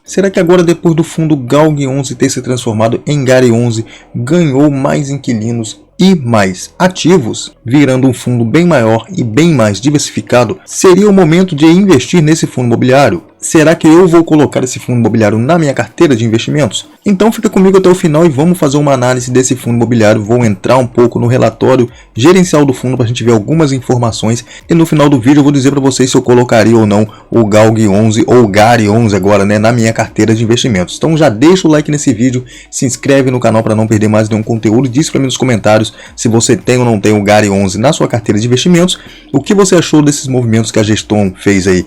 Será que agora, depois do fundo GALG 11 ter se transformado em GARI 11, ganhou mais inquilinos e mais ativos, virando um fundo bem maior e bem mais diversificado, seria o momento de investir nesse fundo imobiliário? Será que eu vou colocar esse fundo imobiliário na minha carteira de investimentos? Então fica comigo até o final e vamos fazer uma análise desse fundo imobiliário. Vou entrar um pouco no relatório gerencial do fundo para a gente ver algumas informações e no final do vídeo eu vou dizer para vocês se eu colocaria ou não o GALG 11 ou o GARI 11 agora, né, na minha carteira de investimentos. Então já deixa o like nesse vídeo, se inscreve no canal para não perder mais nenhum conteúdo e diz para mim nos comentários se você tem ou não tem o GARI 11 na sua carteira de investimentos, o que você achou desses movimentos que a Geston fez aí,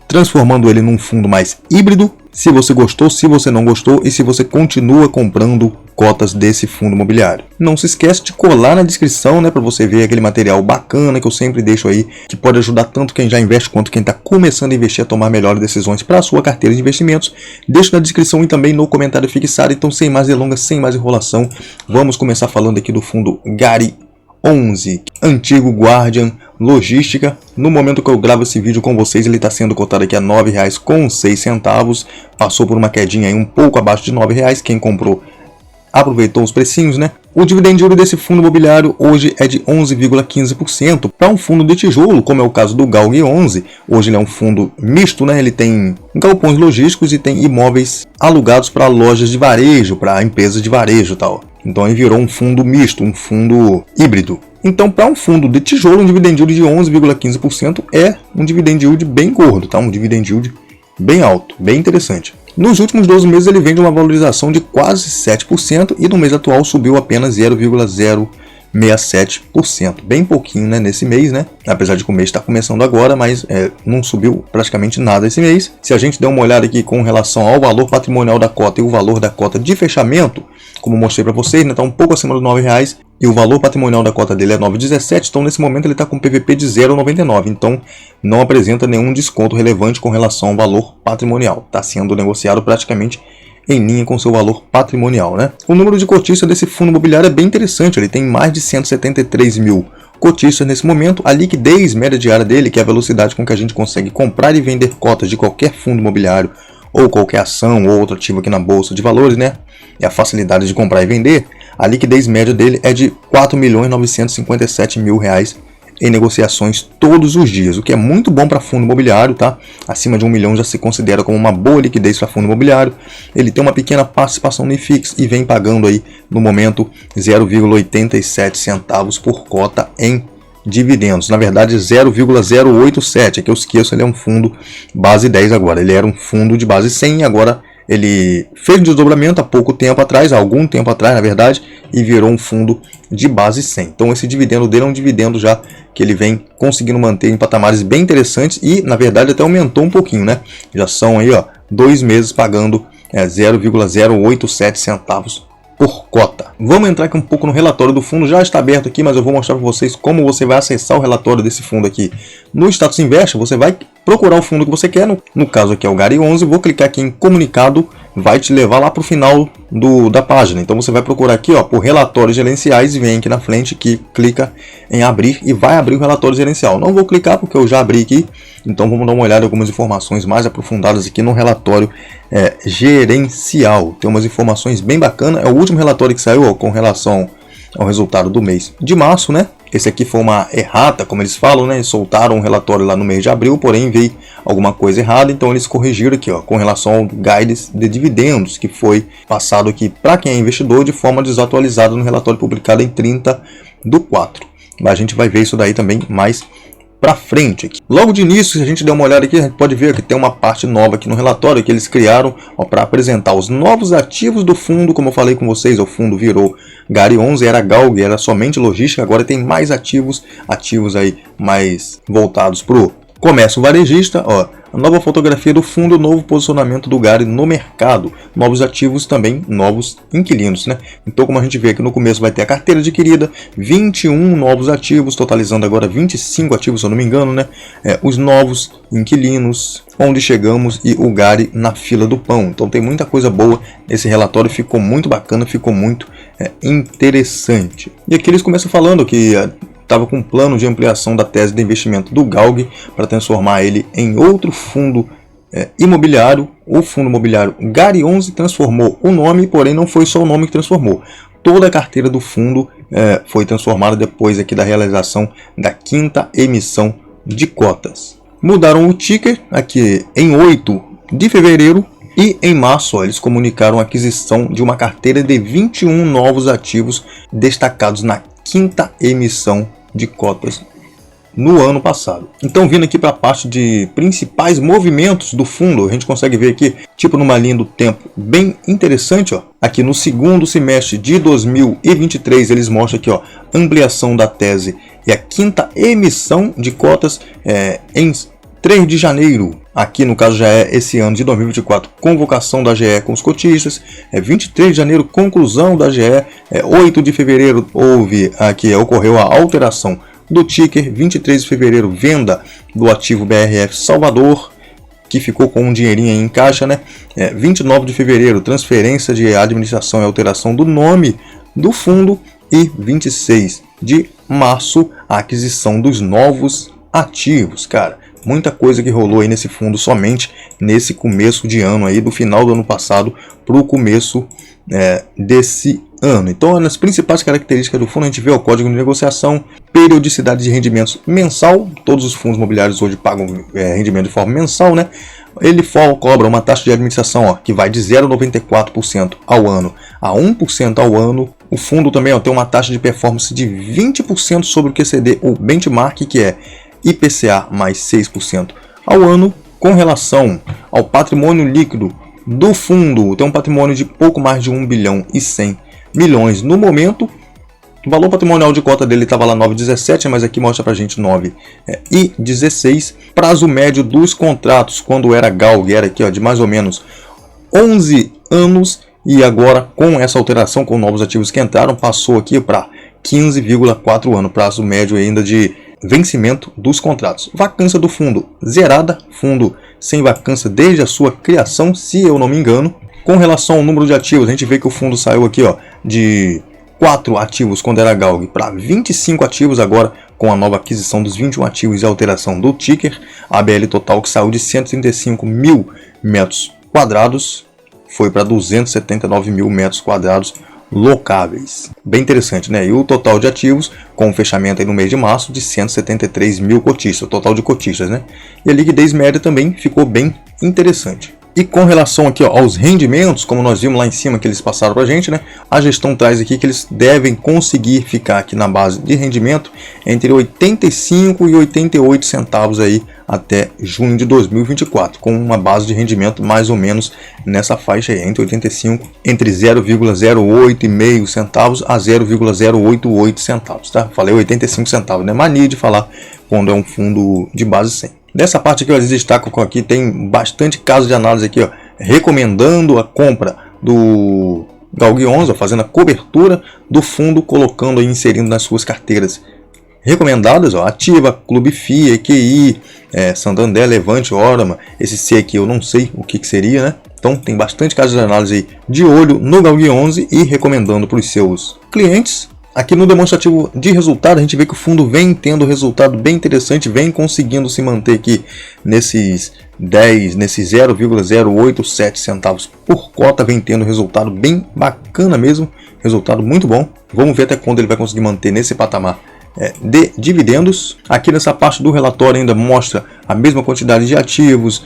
transformando ele num fundo mais híbrido, se você gostou, se você não gostou e se você continua comprando cotas desse fundo imobiliário. Não se esquece de colar na descrição, né, para você ver aquele material bacana que eu sempre deixo aí, que pode ajudar tanto quem já investe quanto quem está começando a investir a tomar melhores decisões para a sua carteira de investimentos. Deixo na descrição e também no comentário fixado. Então, sem mais delongas, sem mais enrolação, vamos começar falando aqui do fundo GARI 11, antigo Guardian Logística. No momento que eu gravo esse vídeo com vocês, ele está sendo cotado aqui a R$ 9,06, passou por uma quedinha aí um pouco abaixo de R$ 9,00, quem comprou aproveitou os precinhos, né? O dividend yield desse fundo imobiliário hoje é de 11,15%. Para um fundo de tijolo, como é o caso do GALG 11, hoje ele é um fundo misto, né? Ele tem galpões logísticos e tem imóveis alugados para lojas de varejo, para empresas de varejo e tal. Então ele virou um fundo misto, um fundo híbrido. Então, para um fundo de tijolo, um dividend yield de 11,15% é um dividend yield bem gordo, tá? Um dividend yield bem alto, bem interessante. Nos últimos 12 meses ele vem de uma valorização de quase 7% e no mês atual subiu apenas 0,067%. Bem pouquinho, né, nesse mês, né? Apesar de que o mês está começando agora, mas não subiu praticamente nada esse mês. Se a gente der uma olhada aqui com relação ao valor patrimonial da cota e o valor da cota de fechamento, como mostrei para vocês, está, né, um pouco acima dos R$ 9,00 e o valor patrimonial da cota dele é 9,17, então nesse momento ele está com PVP de 0,99, então não apresenta nenhum desconto relevante com relação ao valor patrimonial. Está sendo negociado praticamente em linha com seu valor patrimonial, né? O número de cotistas desse fundo imobiliário é bem interessante, ele tem mais de 173 mil cotistas nesse momento. A liquidez média diária dele, que é a velocidade com que a gente consegue comprar e vender cotas de qualquer fundo imobiliário ou qualquer ação ou outro ativo aqui na bolsa de valores, né? E a facilidade de comprar e vender, a liquidez média dele é de R$ 4.957.000 em negociações todos os dias, o que é muito bom para fundo imobiliário, tá? Acima de R$ 1 milhão já se considera como uma boa liquidez para fundo imobiliário. Ele tem uma pequena participação no IFIX e vem pagando aí no momento 0,87 centavos por cota em dividendos. Na verdade 0,087, é que eu esqueço, ele é um fundo base 10 agora. Ele era um fundo de base 100 e agora ele fez um desdobramento há pouco tempo atrás, há algum tempo atrás na verdade, e virou um fundo de base 100. Então esse dividendo dele é um dividendo já que ele vem conseguindo manter em patamares bem interessantes e na verdade até aumentou um pouquinho, né? Já são aí, ó, 2 meses pagando 0,087 centavos por cota. Vamos entrar aqui um pouco no relatório do fundo, já está aberto aqui, mas eu vou mostrar para vocês como você vai acessar o relatório desse fundo aqui. No Status Invest, você vai procurar o fundo que você quer, no caso aqui é o GARI 11, vou clicar aqui em comunicado, vai te levar lá para o final da página. Então você vai procurar aqui, ó, por relatórios gerenciais e vem aqui na frente que clica em abrir e vai abrir o relatório gerencial. Não vou clicar porque eu já abri aqui, então vamos dar uma olhada em algumas informações mais aprofundadas aqui no relatório gerencial. Tem umas informações bem bacanas, é o último relatório que saiu, ó, com relação ao resultado do mês de março, né? Esse aqui foi uma errata, como eles falam, né? Eles soltaram um relatório lá no mês de abril, porém veio alguma coisa errada, então eles corrigiram aqui, ó, com relação ao guidance de dividendos, que foi passado aqui para quem é investidor de forma desatualizada no relatório publicado em 30/4. Mas a gente vai ver isso daí também mais para frente aqui. Logo de início, se a gente der uma olhada aqui, a gente pode ver que tem uma parte nova aqui no relatório que eles criaram para apresentar os novos ativos do fundo. Como eu falei com vocês, o fundo virou GARI 11, era GALG, era somente logística, agora tem mais ativos aí mais voltados para o comércio varejista, ó. A nova fotografia do fundo, novo posicionamento do GARI no mercado, novos ativos também, novos inquilinos, né? Então, como a gente vê aqui no começo, vai ter a carteira adquirida, 21 novos ativos, totalizando agora 25 ativos, se eu não me engano, né? Os novos inquilinos, onde chegamos e o GARI na fila do pão. Então, tem muita coisa boa nesse relatório, ficou muito bacana, ficou muito interessante. E aqui eles começam falando que estava com um plano de ampliação da tese de investimento do GALG para transformar ele em outro fundo imobiliário, o fundo imobiliário Gari 11 transformou o nome, porém não foi só o nome que transformou. Toda a carteira do fundo foi transformada depois aqui da realização da 5ª emissão de cotas. Mudaram o ticker aqui em 8 de fevereiro e em março eles comunicaram a aquisição de uma carteira de 21 novos ativos destacados na 5ª emissão de cotas no ano passado. Então, vindo aqui para a parte de principais movimentos do fundo, a gente consegue ver aqui, tipo numa linha do tempo bem interessante, ó. Aqui no segundo semestre de 2023, eles mostram aqui, ó, ampliação da tese e a 5ª emissão de cotas em 3 de janeiro. Aqui no caso já é esse ano de 2024, convocação da GE com os cotistas, 23 de janeiro, conclusão da GE, 8 de fevereiro ocorreu a alteração do ticker, 23 de fevereiro, venda do ativo BRF Salvador, que ficou com um dinheirinho em caixa, né? 29 de fevereiro, transferência de administração e alteração do nome do fundo, e 26 de março, a aquisição dos novos ativos, cara. Muita coisa que rolou aí nesse fundo somente nesse começo de ano aí, do final do ano passado para o começo desse ano. Então, nas principais características do fundo, a gente vê o código de negociação, periodicidade de rendimentos mensal. Todos os fundos imobiliários hoje pagam rendimento de forma mensal, né? Ele cobra uma taxa de administração, ó, que vai de 0,94% ao ano a 1% ao ano. O fundo também, ó, tem uma taxa de performance de 20% sobre o QCD, o benchmark, que é IPCA mais 6% ao ano. Com relação ao patrimônio líquido do fundo, tem um patrimônio de pouco mais de 1 bilhão e 100 milhões no momento. O valor patrimonial de cota dele estava lá 9,17, mas aqui mostra pra gente 9,16. Prazo médio dos contratos, quando era GALG, era aqui, ó, de mais ou menos 11 anos, e agora com essa alteração, com novos ativos que entraram, passou aqui para 15,4 anos, prazo médio ainda de vencimento dos contratos. Vacância do fundo zerada, fundo sem vacância desde a sua criação, se eu não me engano. Com relação ao número de ativos, a gente vê que o fundo saiu aqui, ó, de 4 ativos quando era GALG para 25 ativos agora, com a nova aquisição dos 21 ativos e a alteração do ticker. A ABL total, que saiu de 135 mil metros quadrados, foi para 279 mil metros quadrados locáveis. Bem interessante, né? E o total de ativos, com o fechamento aí no mês de março, de 173 mil cotistas, o total de cotistas, né? E a liquidez média também ficou bem interessante. E com relação aqui, ó, aos rendimentos, como nós vimos lá em cima que eles passaram para a gente, né? A gestão traz aqui que eles devem conseguir ficar aqui na base de rendimento entre 85 e 88 centavos aí até junho de 2024, com uma base de rendimento mais ou menos nessa faixa aí, entre 0,08,5 centavos a 0,088 centavos, tá? Falei 85 centavos, né? Mania de falar quando é um fundo de base 100. Dessa parte aqui, ó, eles destacam aqui, tem bastante casos de análise aqui, ó, recomendando a compra do GALG 11, ó, fazendo a cobertura do fundo, colocando e inserindo nas suas carteiras recomendadas, ó, Ativa, Clube FIA, EQI, Santander, Levante, Orama. Esse C aqui eu não sei o que seria, né? Então tem bastante casos de análise aí de olho no GALG 11 e recomendando para os seus clientes. Aqui no demonstrativo de resultado, a gente vê que o fundo vem tendo resultado bem interessante, vem conseguindo se manter aqui nesses 0,087 centavos por cota, vem tendo resultado bem bacana mesmo, resultado muito bom. Vamos ver até quando ele vai conseguir manter nesse patamar de dividendos. Aqui nessa parte do relatório ainda mostra a mesma quantidade de ativos,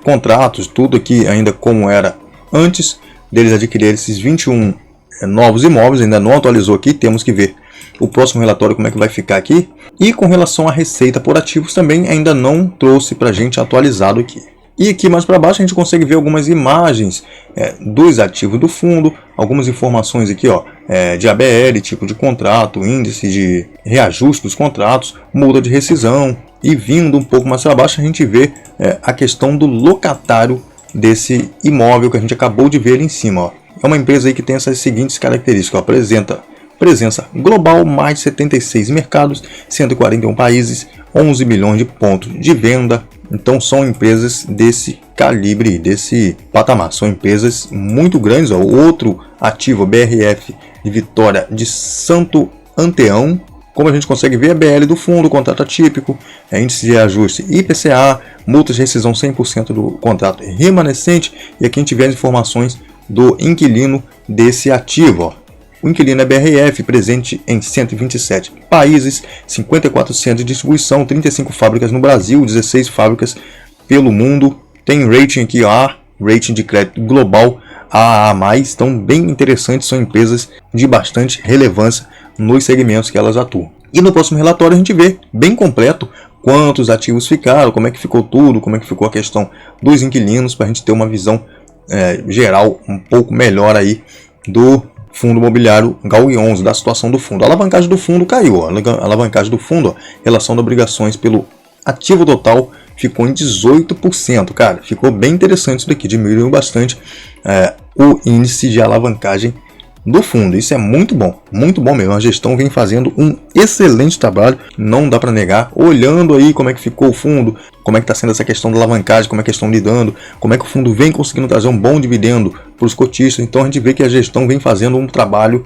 contratos, tudo aqui ainda como era antes deles adquirirem esses 21 novos imóveis. Ainda não atualizou aqui, temos que ver o próximo relatório como é que vai ficar aqui. E com relação à receita por ativos também ainda não trouxe para a gente atualizado aqui. E aqui mais para baixo a gente consegue ver algumas imagens dos ativos do fundo, algumas informações aqui, ó, de ABL, tipo de contrato, índice de reajuste dos contratos, multa de rescisão. E vindo um pouco mais para baixo a gente vê a questão do locatário desse imóvel que a gente acabou de ver ali em cima, ó. É uma empresa aí que tem essas seguintes características, ó, apresenta presença global, mais de 76 mercados, 141 países, 11 milhões de pontos de venda. Então são empresas desse calibre, desse patamar, são empresas muito grandes, ó. Outro ativo, BRF de Vitória de Santo Antão, Como a gente consegue ver, a BL do fundo, contrato atípico, índice de ajuste IPCA, multas de rescisão 100% do contrato remanescente, e aqui a gente vê as informações do inquilino desse ativo. Ó. O inquilino é BRF, presente em 127 países, 54 centros de distribuição, 35 fábricas no Brasil, 16 fábricas pelo mundo. Tem rating aqui A, rating de crédito global AA+, então bem interessantes, são empresas de bastante relevância nos segmentos que elas atuam. E no próximo relatório a gente vê, bem completo, quantos ativos ficaram, como é que ficou tudo, como é que ficou a questão dos inquilinos, para a gente ter uma visão geral um pouco melhor aí do fundo imobiliário GALG 11, da situação do fundo. A alavancagem do fundo caiu, a alavancagem do fundo, relação de obrigações pelo ativo total, ficou em 18%, cara, ficou bem interessante isso daqui, diminuiu bastante o índice de alavancagem do fundo. Isso é muito bom mesmo. A gestão vem fazendo um excelente trabalho, não dá para negar. Olhando aí como é que ficou o fundo, como é que está sendo essa questão da alavancagem, como é que estão lidando, como é que o fundo vem conseguindo trazer um bom dividendo para os cotistas. Então a gente vê que a gestão vem fazendo um trabalho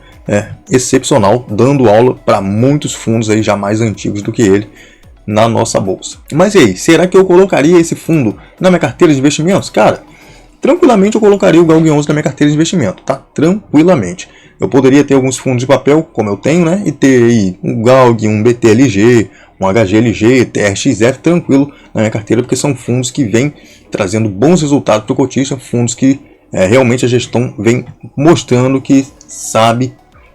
excepcional, dando aula para muitos fundos aí já mais antigos do que ele na nossa bolsa. Mas e aí, será que eu colocaria esse fundo na minha carteira de investimentos? Cara, tranquilamente eu colocaria o GALG 11 na minha carteira de investimento, tá? Tranquilamente. Eu poderia ter alguns fundos de papel, como eu tenho, né? E ter aí um GALG, um BTLG, um HGLG, TRXF, tranquilo na minha carteira, porque são fundos que vêm trazendo bons resultados para o cotista, fundos que realmente a gestão vem mostrando que sabe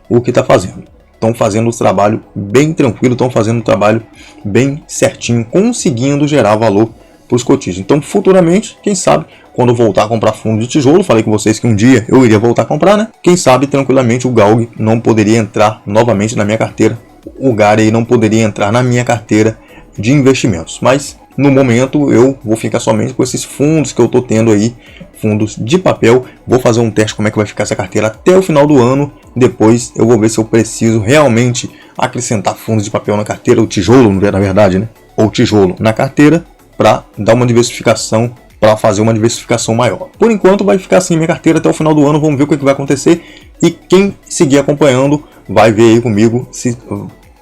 o que está fazendo. Estão fazendo o trabalho bem tranquilo, estão fazendo o trabalho bem certinho, conseguindo gerar valor para os cotistas. Então, futuramente, quem sabe, quando eu voltar a comprar fundo de tijolo, falei com vocês que um dia eu iria voltar a comprar, né? Quem sabe, tranquilamente, o GALG não poderia entrar novamente na minha carteira. O GARI não poderia entrar na minha carteira de investimentos. Mas, no momento, eu vou ficar somente com esses fundos que eu estou tendo aí, fundos de papel. Vou fazer um teste como é que vai ficar essa carteira até o final do ano. Depois eu vou ver se eu preciso realmente acrescentar fundos de papel na carteira, ou tijolo, na verdade, né? Ou tijolo na carteira, para dar uma diversificação, para fazer uma diversificação maior. Por enquanto vai ficar assim minha carteira até o final do ano, vamos ver o que vai acontecer, e quem seguir acompanhando vai ver aí comigo se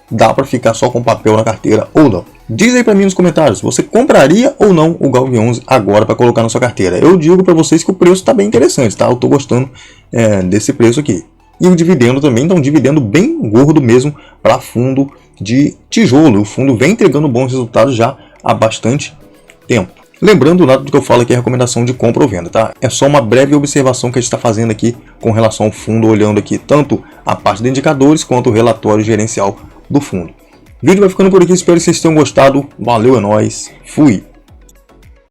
dá para ficar só com papel na carteira ou não. Diz aí para mim nos comentários, você compraria ou não o GALG 11 agora para colocar na sua carteira? Eu digo para vocês que o preço está bem interessante, tá? Eu estou gostando desse preço aqui. E o dividendo também, então um dividendo bem gordo mesmo para fundo de tijolo. O fundo vem entregando bons resultados já há bastante tempo. Lembrando, nada do que eu falo aqui é recomendação de compra ou venda, tá? É só uma breve observação que a gente está fazendo aqui com relação ao fundo, olhando aqui tanto a parte de indicadores quanto o relatório gerencial do fundo. O vídeo vai ficando por aqui, espero que vocês tenham gostado. Valeu, é nóis, fui!